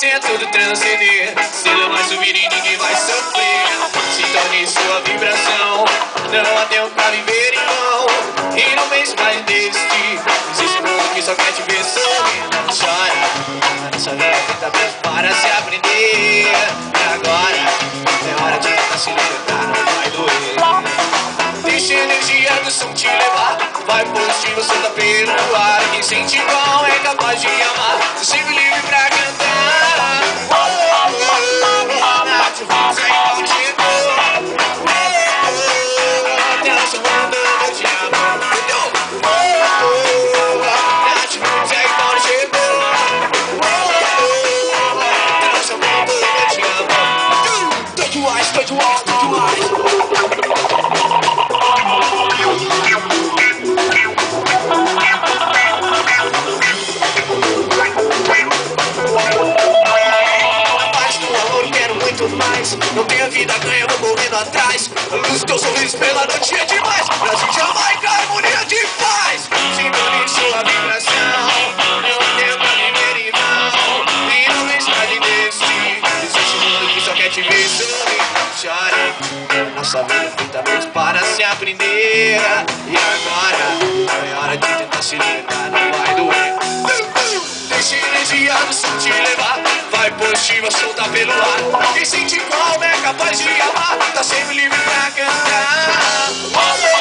é tudo transcender. Cedo mais subir e ninguém vai sofrer. Sintonize sua vibração. Não há tempo pra viver em vão. E não pense mais desistir. Existe um mundo que só quer te ver sorrir. Não chora. Nessa vida tenta mesmo para se aprender. E agora é hora de tentar se libertar. Não vai doer. Deixa a energia do som te levar. Vai positivo, solta pelo ar. Quem sente igual é capaz de amar. Se sempre livre pra cantar. Nath Roots é igual te dou. Nelson mandando te amar. Nath Roots é igual te dou. Nelson mandando te amar. Tanto mais, tanto mais, tanto mais. Não tenho vida ganha, vou correndo atrás. A luz do teu sorriso pela noite é demais. Brasil, Jamaica, harmonia de paz. Sintonize sua vibração. Não tenho pra viver em vão. E não vem de desistir. Existe um mundo que só quer te ver sorrir. Chore. Nossa vida é feita mesmo para se aprender. E agora é hora de tentar se libertar. Não vai doer. Deixa a energia do som te levar. Vai positiva, solta pelo ar. Quem sente como é capaz de amar. Tá sempre livre pra cantar.